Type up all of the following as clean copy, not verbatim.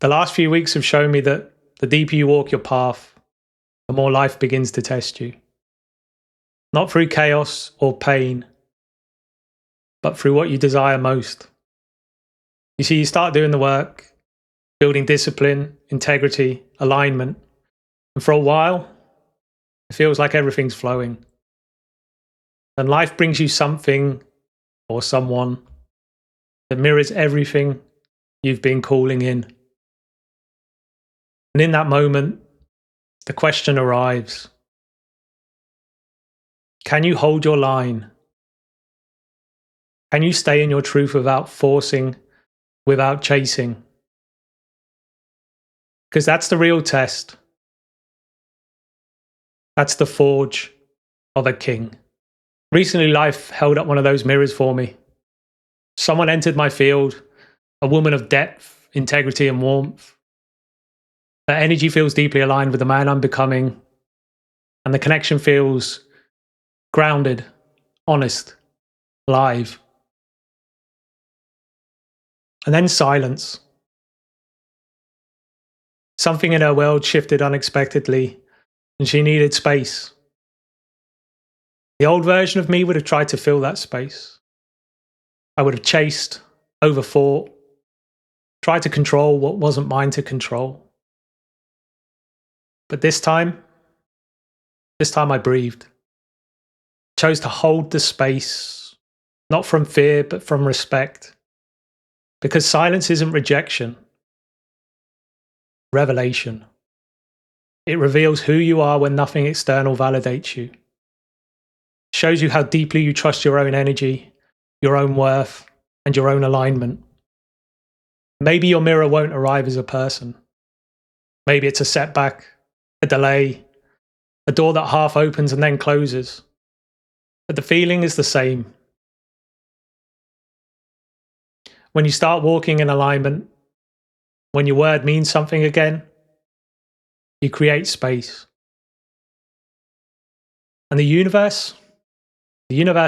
The last few weeks have shown me that the deeper you walk your path, the more life begins to test you. Not through chaos or pain, but through what you desire most. You see, you start doing the work, building discipline, integrity, alignment, and for a while, it feels like everything's flowing. And life brings you something or someone that mirrors everything you've been calling in. And in that moment, the question arrives: can you hold your line? Can you stay in your truth without forcing, without chasing? Because that's the real test. That's the forge of a king. Recently, life held up one of those mirrors for me. Someone entered my field, a woman of depth, integrity, and warmth. Her energy feels deeply aligned with the man I'm becoming, and the connection feels grounded, honest, live. And then silence. Something in her world shifted unexpectedly, and she needed space. The old version of me would have tried to fill that space. I would have chased, overthought, tried to control what wasn't mine to control. But this time I breathed. Chose to hold the space, not from fear, but from respect. Because silence isn't rejection, revelation. It reveals who you are when nothing external validates you. Shows you how deeply you trust your own energy, your own worth, and your own alignment. Maybe your mirror won't arrive as a person. Maybe it's a setback, a delay, a door that half opens and then closes. But the feeling is the same. When you start walking in alignment, when your word means something again, you create space. And the universe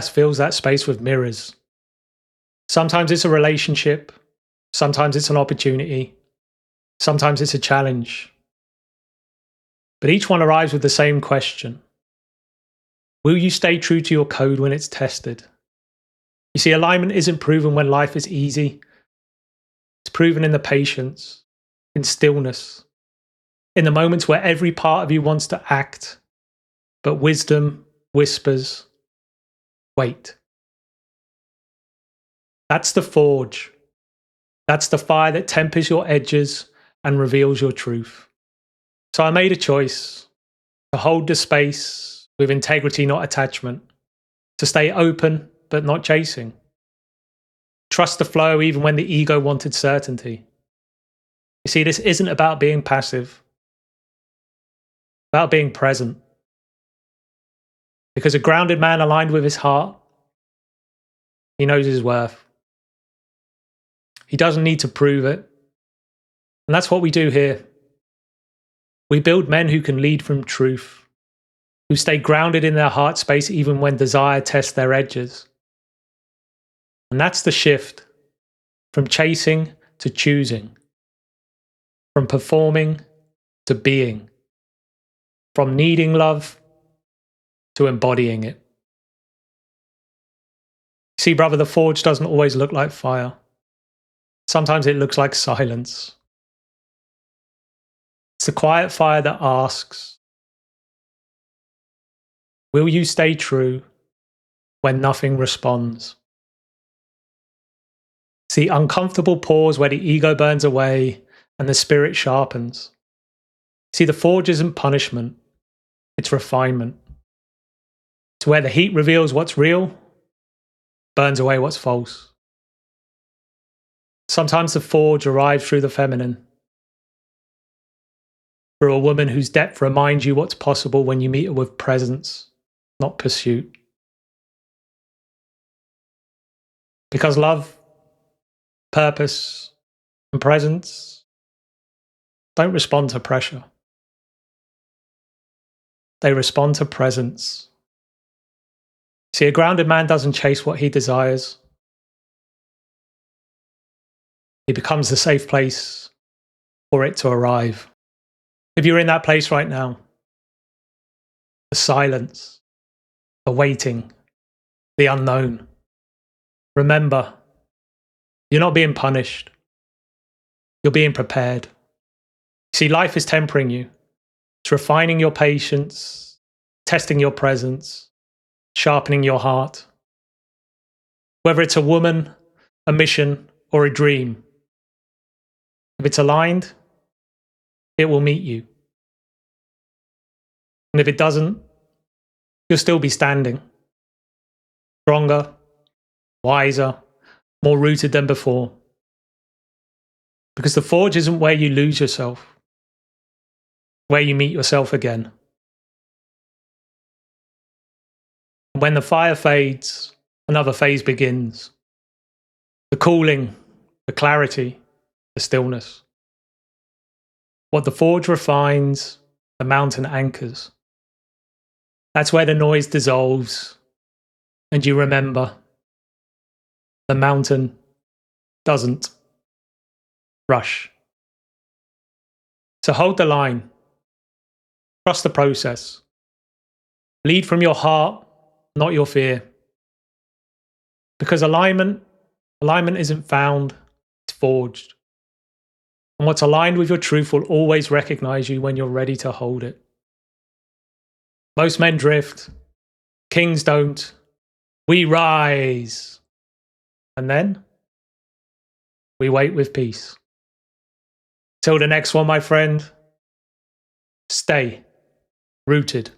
fills that space with mirrors. Sometimes it's a relationship, sometimes it's an opportunity, sometimes it's a challenge. But each one arrives with the same question: will you stay true to your code when it's tested? You see, alignment isn't proven when life is easy. It's proven in the patience, in stillness, in the moments where every part of you wants to act, but wisdom whispers, wait. That's the forge. That's the fire that tempers your edges and reveals your truth. So I made a choice to hold the space with integrity, not attachment, to stay open but not chasing. Trust the flow even when the ego wanted certainty. You see, this isn't about being passive, it's about being present. Because a grounded man aligned with his heart, he knows his worth. He doesn't need to prove it. And that's what we do here. We build men who can lead from truth, who stay grounded in their heart space even when desire tests their edges. And that's the shift from chasing to choosing, from performing to being, from needing love to embodying it. See, brother, the forge doesn't always look like fire. Sometimes it looks like silence. It's the quiet fire that asks, will you stay true when nothing responds? See, uncomfortable pause where the ego burns away and the spirit sharpens. See, the forge isn't punishment, it's refinement. It's where the heat reveals what's real, burns away what's false. Sometimes the forge arrives through the feminine, through a woman whose depth reminds you what's possible when you meet her with presence, not pursuit. Because love, purpose, and presence don't respond to pressure. They respond to presence. See, a grounded man doesn't chase what he desires. He becomes the safe place for it to arrive. If you're in that place right now, the silence, the waiting, the unknown, remember, you're not being punished. You're being prepared. See, life is tempering you. It's refining your patience, testing your presence, sharpening your heart. Whether it's a woman, a mission, or a dream, if it's aligned, it will meet you. And if it doesn't, you'll still be standing. Stronger, wiser, more rooted than before. Because the forge isn't where you lose yourself, where you meet yourself again. When the fire fades, another phase begins. The cooling, the clarity, the stillness. What the forge refines, the mountain anchors. That's where the noise dissolves, and you remember the mountain doesn't rush. So hold the line. Trust the process. Lead from your heart, not your fear. Because alignment isn't found, it's forged. And what's aligned with your truth will always recognize you when you're ready to hold it. Most men drift. Kings don't. We rise. And then we wait with peace. Till the next one, my friend, stay rooted.